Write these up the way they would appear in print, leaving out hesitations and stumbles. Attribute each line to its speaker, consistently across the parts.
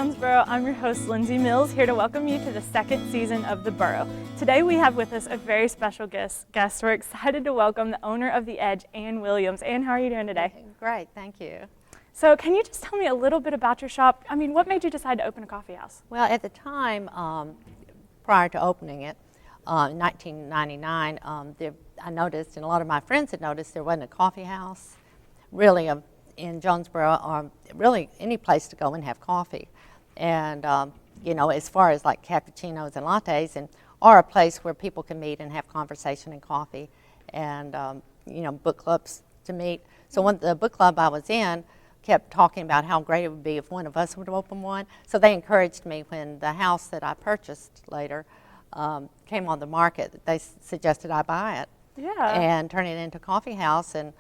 Speaker 1: Jonesboro, I'm your host Lindsay Mills, here to welcome you to the second season of The Boro. Today we have with us a very special guest. We're excited to welcome the owner of The Edge, Ann Williams. Ann, how are you doing today?
Speaker 2: Great, thank you.
Speaker 1: So can you just tell me a little bit about your shop? I mean, what made you decide to open a coffee house?
Speaker 2: Well, at the time, prior to opening it, in 1999, I noticed, and a lot of my friends had noticed, there wasn't a coffee house really in Jonesboro, or really any place to go and have coffee. And you know, as far as like cappuccinos and lattes, or a place where people can meet and have conversation and coffee, and you know, book clubs to meet. So the book club I was in kept talking about how great it would be if one of us would open one. So they encouraged me when the house that I purchased later came on the market. They suggested I buy it, and turn it into a coffee house, and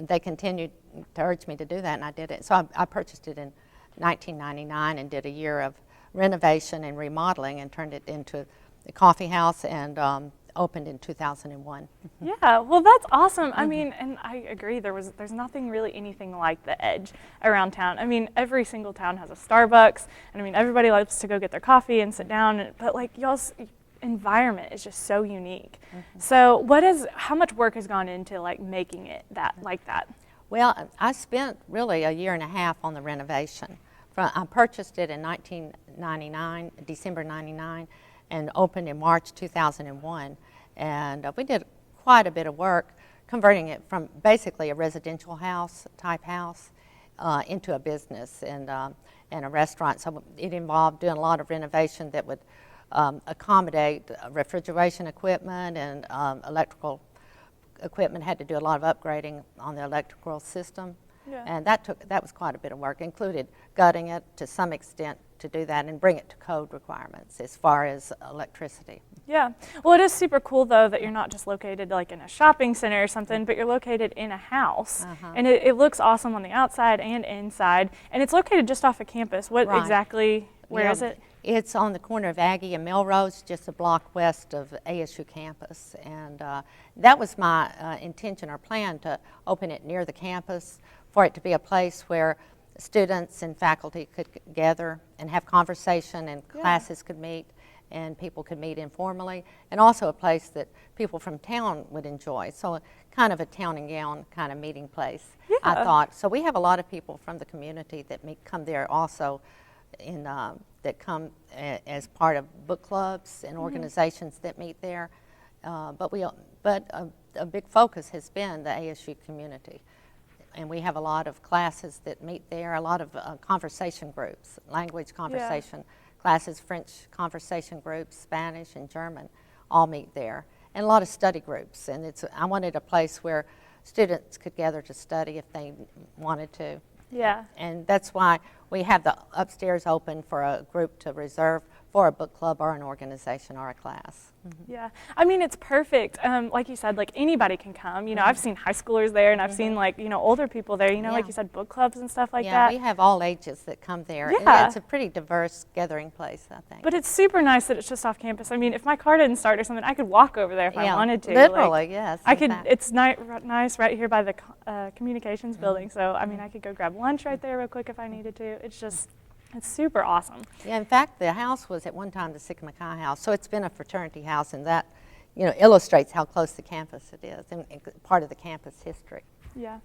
Speaker 2: they continued to urge me to do that, and I did it. So I purchased it in 1999 and did a year of renovation and remodeling and turned it into a coffee house, and opened in 2001.
Speaker 1: Yeah, well, that's awesome. I mean, and I agree, there's nothing really anything like The Edge around town. I mean, every single town has a Starbucks, and I mean, everybody loves to go get their coffee and sit down, but like y'all's environment is just so unique. So how much work has gone into like making it like that?
Speaker 2: Well, I spent really a year and a half on the renovation. I purchased it in 1999, December 99, and opened in March 2001. And we did quite a bit of work converting it from basically a residential type house into a business and a restaurant. So it involved doing a lot of renovation that would accommodate refrigeration equipment and electrical equipment. Had to do a lot of upgrading on the electrical system. And that was quite a bit of work. Included gutting it to some extent to do that and bring it to code requirements as far as electricity.
Speaker 1: Yeah, well, it is super cool though that you're not just located like in a shopping center or something, but you're located in a house, and it looks awesome on the outside and inside, and it's located just off of campus. What exactly? Where is it?
Speaker 2: It's on the corner of Aggie and Melrose, just a block west of ASU campus, and that was my intention or plan, to open it near the campus, for it to be a place where students and faculty could gather and have conversation, and classes could meet, and people could meet informally, and also a place that people from town would enjoy. So kind of a town and gown kind of meeting place, I thought. So we have a lot of people from the community that come there also, that come as part of book clubs and organizations that meet there. But a big focus has been the ASU community. And we have a lot of classes that meet there, a lot of conversation groups, language conversation classes, French conversation groups, Spanish and German, all meet there. And a lot of study groups. And I wanted a place where students could gather to study if they wanted to.
Speaker 1: Yeah.
Speaker 2: And that's why we have the upstairs open for a group to reserve for a book club or an organization or a class.
Speaker 1: Yeah, I mean, it's perfect. Like you said, like anybody can come. You know, I've seen high schoolers there, and I've seen like, you know, older people there, you know, like you said, book clubs and stuff like that.
Speaker 2: Yeah, we have all ages that come there.
Speaker 1: Yeah.
Speaker 2: And it's a pretty diverse gathering place, I think.
Speaker 1: But it's super nice that it's just off campus. I mean, if my car didn't start or something, I could walk over there if I wanted to.
Speaker 2: Literally,
Speaker 1: like,
Speaker 2: yes.
Speaker 1: I could. It's nice right here by the communications building. So, I mean, I could go grab lunch right there real quick if I needed to. It's super awesome.
Speaker 2: Yeah, in fact, the house was at one time the Sigma Chi house, so it's been a fraternity house, and that, you know, illustrates how close the campus it is, and part of the campus history.
Speaker 1: Yeah.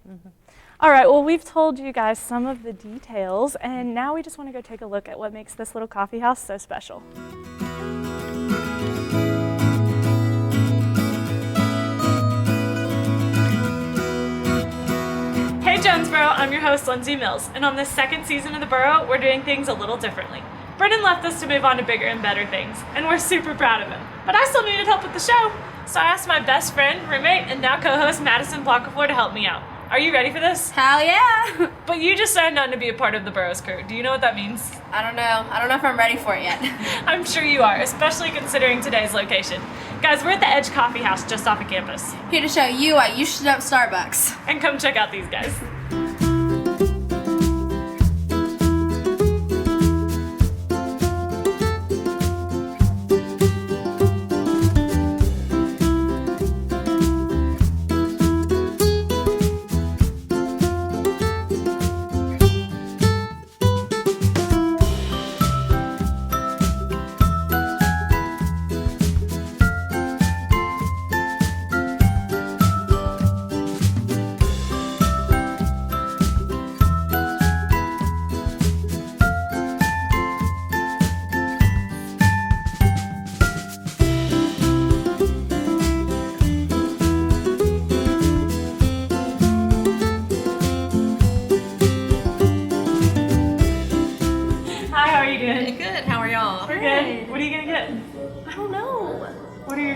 Speaker 1: All right, well, we've told you guys some of the details, and now we just want to go take a look at what makes this little coffee house so special. Hey Jonesboro, I'm your host Lindsay Mills, and on this second season of The Boro, we're doing things a little differently. Brendan left us to move on to bigger and better things, and we're super proud of him. But I still needed help with the show, so I asked my best friend, roommate, and now co-host Madison Blockafleur to help me out. Are you ready for this?
Speaker 3: Hell yeah!
Speaker 1: But you just signed on to be a part of the Boro's crew. Do you know what that means?
Speaker 3: I don't know if I'm ready for it yet.
Speaker 1: I'm sure you are, especially considering today's location. Guys, we're at the Edge Coffee House just off of campus.
Speaker 3: Here to show you why you should up Starbucks.
Speaker 1: And come check out these guys.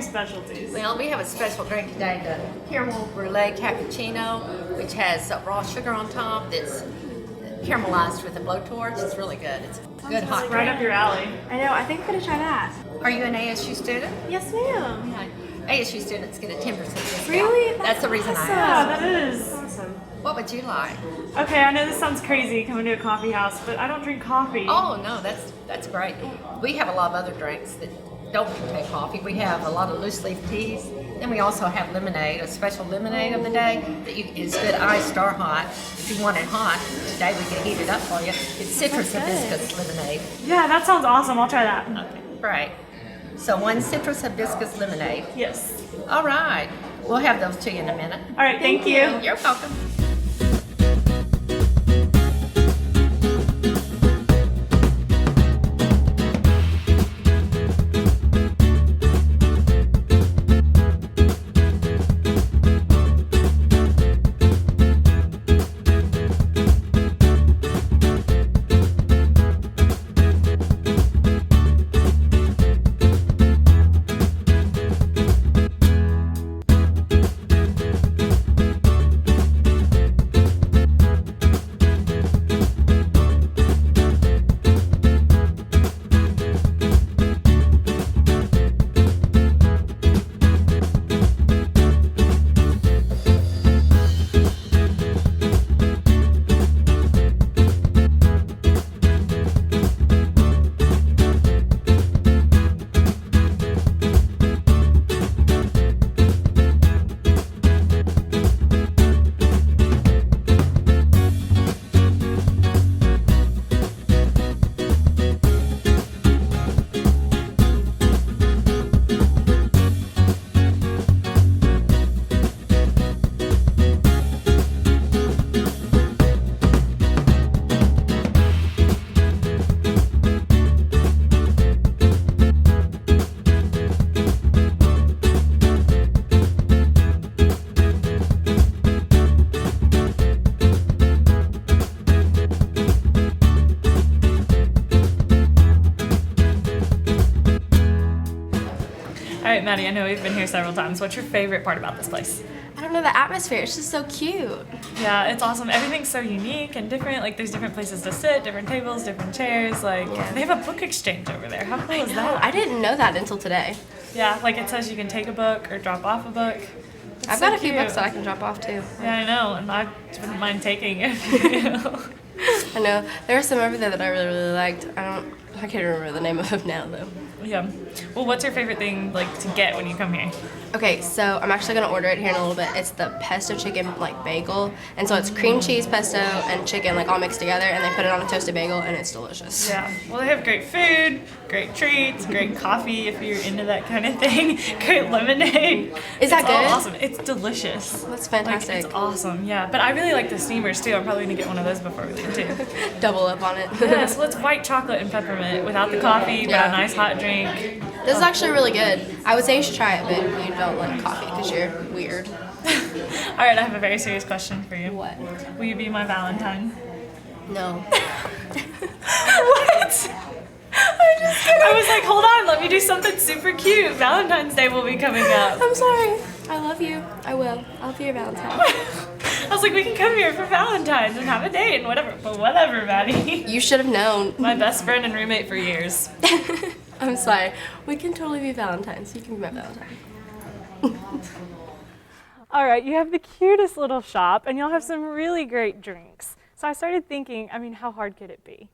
Speaker 1: specialties?
Speaker 2: Well, we have a special drink today, the caramel brulee cappuccino, which has raw sugar on top that's caramelized with a blowtorch. It's really good. It's a good hot
Speaker 1: Right
Speaker 2: drink.
Speaker 1: up your alley.
Speaker 3: I know, I think I'm gonna try that.
Speaker 2: Are you an ASU student?
Speaker 3: Yes, ma'am.
Speaker 2: ASU students get a 10% discount.
Speaker 3: Really?
Speaker 2: That's the reason I
Speaker 1: Yeah,
Speaker 2: asked.
Speaker 1: that is.
Speaker 3: Awesome.
Speaker 2: What would you like?
Speaker 1: Okay, I know this sounds crazy coming to a coffee house, but I don't drink coffee.
Speaker 2: Oh, no, that's great. We have a lot of other drinks that don't contain coffee. We have a lot of loose leaf teas. Then we also have lemonade, a special lemonade of the day that is good iced or hot. If you want it hot, today we can heat it up for you. It's citrus hibiscus lemonade.
Speaker 1: Yeah, that sounds awesome. I'll try that.
Speaker 2: Okay, great. So one citrus hibiscus lemonade.
Speaker 1: Yes.
Speaker 2: All right. We'll have those to you in a minute.
Speaker 1: All right, thank you.
Speaker 2: You're welcome.
Speaker 1: All right, Maddie, I know we've been here several times. What's your favorite part about this place?
Speaker 3: I don't know, the atmosphere, it's just so cute.
Speaker 1: Yeah, it's awesome. Everything's so unique and different. Like, there's different places to sit, different tables, different chairs. Like,
Speaker 3: Yeah.
Speaker 1: they have a book exchange over there. How cool is
Speaker 3: No,
Speaker 1: that?
Speaker 3: I didn't know that until today.
Speaker 1: Yeah, like it says you can take a book or drop off a book. It's
Speaker 3: I've
Speaker 1: so
Speaker 3: got a few
Speaker 1: cute.
Speaker 3: books that I can drop off too.
Speaker 1: Yeah, I know, and I wouldn't mind taking it.
Speaker 3: I know. There were some over there that I really, really liked. I can't remember the name of them now though.
Speaker 1: Yeah. Well, what's your favorite thing like to get when you come here?
Speaker 3: Okay, so I'm actually gonna order it here in a little bit. It's the pesto chicken like bagel, and so it's cream cheese, pesto, and chicken like all mixed together, and they put it on a toasted bagel, and it's delicious.
Speaker 1: Yeah. Well, they have great food, great treats, great coffee if you're into that kind of thing, great lemonade.
Speaker 3: Is that
Speaker 1: It's all
Speaker 3: good?
Speaker 1: awesome. It's delicious.
Speaker 3: That's fantastic.
Speaker 1: Like, it's awesome. Yeah. But I really like the steamers too. I'm probably gonna get one of those before we leave too.
Speaker 3: Double up on it.
Speaker 1: Yeah. So it's white chocolate and peppermint without the coffee, but
Speaker 3: Yeah.
Speaker 1: a nice hot drink.
Speaker 3: This is actually really good. I would say you should try it, but you don't like coffee because you're weird.
Speaker 1: All right. I have a very serious question for you.
Speaker 3: What?
Speaker 1: Will you be my Valentine?
Speaker 3: No.
Speaker 1: What? I was like, hold on, let me do something super cute. Valentine's Day will be coming up.
Speaker 3: I'm sorry. I love you. I will. I'll be your Valentine.
Speaker 1: I was like, we can come here for Valentine's and have a date and whatever. But whatever, Maddie.
Speaker 3: You should have known.
Speaker 1: My best friend and roommate for years.
Speaker 3: I'm sorry. We can totally be Valentines. You can be my Valentine.
Speaker 1: All right, you have the cutest little shop and you'll have some really great drinks. So I started thinking, I mean, how hard could it be?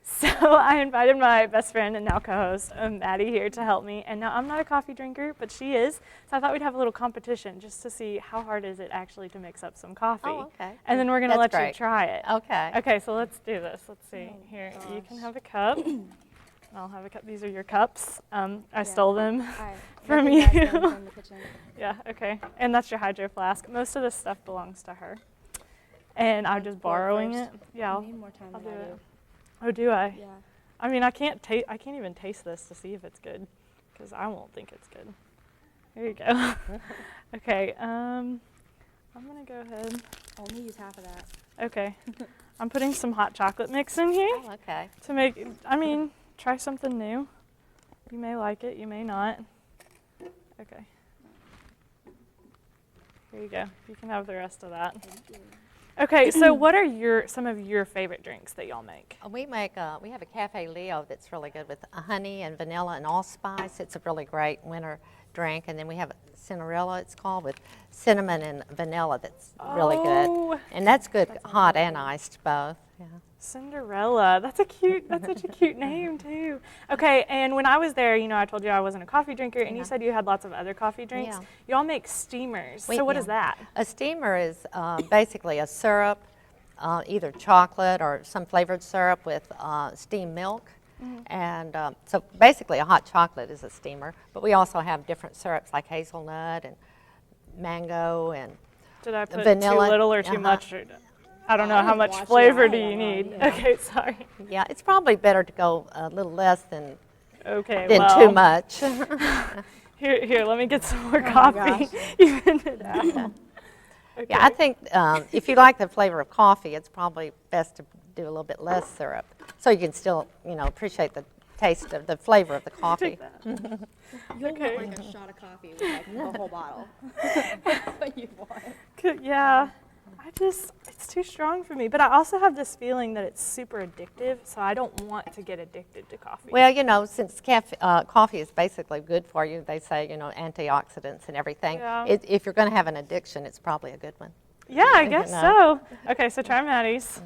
Speaker 1: So I invited my best friend and now co-host, Maddie, here to help me. And now I'm not a coffee drinker, but she is. So I thought we'd have a little competition just to see how hard is it actually to mix up some coffee.
Speaker 2: Oh, okay.
Speaker 1: And then we're going to let
Speaker 2: That's
Speaker 1: you
Speaker 2: great.
Speaker 1: try it.
Speaker 2: Okay.
Speaker 1: Okay, so let's do this. Let's see. Here, you can have a cup. I'll have a cup. These are your cups. I stole them from you.
Speaker 4: From the kitchen.
Speaker 1: Yeah, okay. And that's your hydro flask. Most of this stuff belongs to her. And I'm just
Speaker 4: pour it
Speaker 1: borrowing
Speaker 4: first.
Speaker 1: it. Yeah,
Speaker 4: You need more time
Speaker 1: I'll do
Speaker 4: than I
Speaker 1: it.
Speaker 4: do.
Speaker 1: Oh, do I?
Speaker 4: Yeah.
Speaker 1: I mean, I can't even taste this to see if it's good, because I won't think it's good. Here you go. Okay. I'm gonna go ahead.
Speaker 4: Only use half of that.
Speaker 1: Okay. I'm putting some hot chocolate mix in here
Speaker 2: Oh, okay.
Speaker 1: to make. I mean, try something new. You may like it. You may not. Okay. Here you go. You can have the rest of that. Okay, so what are some of your favorite drinks that y'all make?
Speaker 2: We have a Cafe Leo that's really good with honey and vanilla and allspice. It's a really great winter drink. And then we have Cinderella, it's called, with cinnamon and vanilla that's really good. And that's good hot and iced both. Yeah.
Speaker 1: Cinderella. That's such a cute name too. Okay, and when I was there, I told you I wasn't a coffee drinker, and you said you had lots of other coffee drinks.
Speaker 2: Yeah.
Speaker 1: Y'all make steamers. So what is that?
Speaker 2: A steamer is basically a syrup, either chocolate or some flavored syrup with steamed milk. And so basically a hot chocolate is a steamer, but we also have different syrups like hazelnut and mango and
Speaker 1: Did I put
Speaker 2: vanilla.
Speaker 1: too little or too much? I don't know how much flavor do you need.
Speaker 4: Yeah.
Speaker 1: Okay, sorry.
Speaker 2: Yeah, it's probably better to go a little less than
Speaker 1: well,
Speaker 2: too much.
Speaker 1: Here, let me get some more
Speaker 4: my
Speaker 1: coffee. Even it out. Okay.
Speaker 2: Yeah, I think if you like the flavor of coffee, it's probably best to do a little bit less syrup, so you can still, appreciate the taste of the flavor of the coffee.
Speaker 4: You'll
Speaker 1: Okay.
Speaker 4: want like a shot of coffee with like the whole bottle. But you want.
Speaker 1: Yeah, it's too strong for me. But I also have this feeling that it's super addictive, so I don't want to get addicted to coffee.
Speaker 2: Well, since coffee is basically good for you, they say, antioxidants and everything.
Speaker 1: Yeah.
Speaker 2: If you're going to have an addiction, it's probably a good one.
Speaker 1: Yeah, I guess so. Okay, so try Maddie's.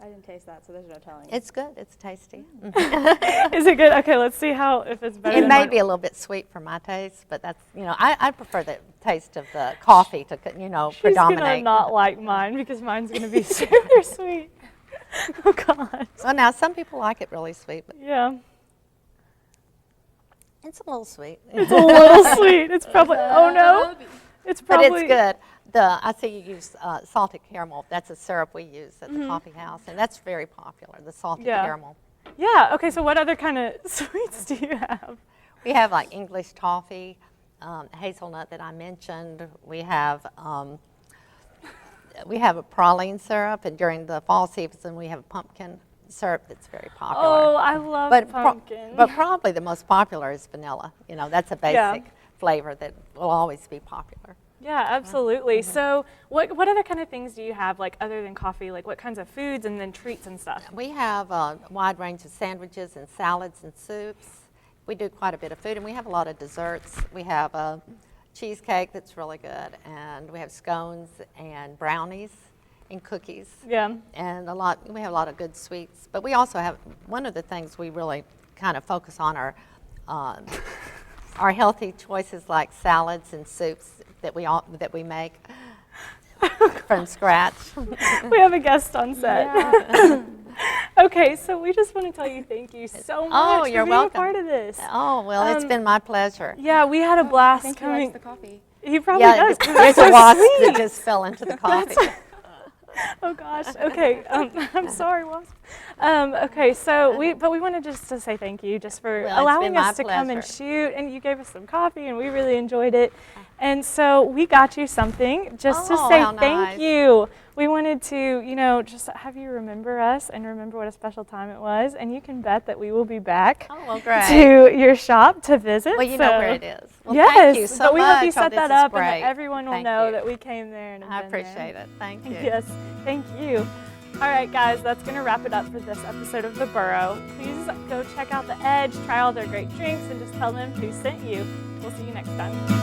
Speaker 4: I didn't taste that, so there's no telling.
Speaker 2: It's good. It's tasty.
Speaker 1: Is it good? Okay, let's see if it's better
Speaker 2: It
Speaker 1: than
Speaker 2: may
Speaker 1: mine.
Speaker 2: be a little bit sweet for my taste, but that's, I prefer the taste of the coffee to,
Speaker 1: She's
Speaker 2: predominate.
Speaker 1: gonna not like mine because mine's gonna be super sweet. Oh God.
Speaker 2: Well, now some people like it really sweet, but
Speaker 1: Yeah,
Speaker 2: it's a little sweet.
Speaker 1: it's a little sweet. It's probably. Oh no. It's
Speaker 2: But
Speaker 1: probably.
Speaker 2: it's good. I see you use salted caramel. That's a syrup we use at the coffee house, and that's very popular, the salted
Speaker 1: Yeah.
Speaker 2: caramel.
Speaker 1: Yeah. Okay. So what other kind of sweets do you have?
Speaker 2: We have like English toffee, hazelnut that I mentioned. We have a praline syrup, and during the fall season we have a pumpkin syrup that's very popular.
Speaker 1: Oh, I love pumpkin.
Speaker 2: But probably the most popular is vanilla. That's a basic flavor that will always be popular.
Speaker 1: Yeah, absolutely. So what other kind of things do you have, like other than coffee? Like what kinds of foods and then treats and stuff?
Speaker 2: We have a wide range of sandwiches and salads and soups. We do quite a bit of food, and we have a lot of desserts. We have a cheesecake that's really good, and we have scones and brownies and cookies.
Speaker 1: Yeah.
Speaker 2: And we have a lot of good sweets. But we also have, one of the things we really kind of focus on are our healthy choices like salads and soups that we make from scratch.
Speaker 1: We have a guest on set.
Speaker 2: Yeah.
Speaker 1: Okay, so we just want to tell you thank you so much for
Speaker 2: you're
Speaker 1: being
Speaker 2: welcome.
Speaker 1: a part of this.
Speaker 2: Oh, well, it's been my pleasure.
Speaker 1: Yeah, we had a blast
Speaker 4: I think he
Speaker 1: coming.
Speaker 4: likes the coffee.
Speaker 1: He probably
Speaker 2: Yeah,
Speaker 1: does.
Speaker 2: there's
Speaker 1: That's
Speaker 2: a wasp
Speaker 1: so
Speaker 2: that
Speaker 1: sweet.
Speaker 2: just fell into the coffee.
Speaker 1: Oh gosh. Okay. I'm sorry, Wasp. Okay. So we wanted just to say thank you just for
Speaker 2: Well, it's
Speaker 1: allowing
Speaker 2: been my
Speaker 1: us to come and
Speaker 2: pleasure.
Speaker 1: shoot, and you gave us some coffee, and we really enjoyed it. And so we got you something just to
Speaker 2: Oh,
Speaker 1: say
Speaker 2: how
Speaker 1: thank
Speaker 2: nice.
Speaker 1: you. We wanted to, just have you remember us and remember what a special time it was, and you can bet that we will be back
Speaker 2: Oh, well, great.
Speaker 1: to your shop to visit.
Speaker 2: Well, you
Speaker 1: so.
Speaker 2: know where it is. Well,
Speaker 1: Yes,
Speaker 2: thank you so
Speaker 1: but we
Speaker 2: much.
Speaker 1: hope you
Speaker 2: Oh,
Speaker 1: set
Speaker 2: this
Speaker 1: that
Speaker 2: is
Speaker 1: up and
Speaker 2: great.
Speaker 1: that everyone will
Speaker 2: Thank
Speaker 1: know
Speaker 2: you.
Speaker 1: that we came there and have
Speaker 2: I
Speaker 1: been there.
Speaker 2: appreciate it. Thank you.
Speaker 1: Yes, thank you. All right, guys, that's going to wrap it up for this episode of The Boro. Please go check out The Edge, try all their great drinks, and just tell them who sent you. We'll see you next time.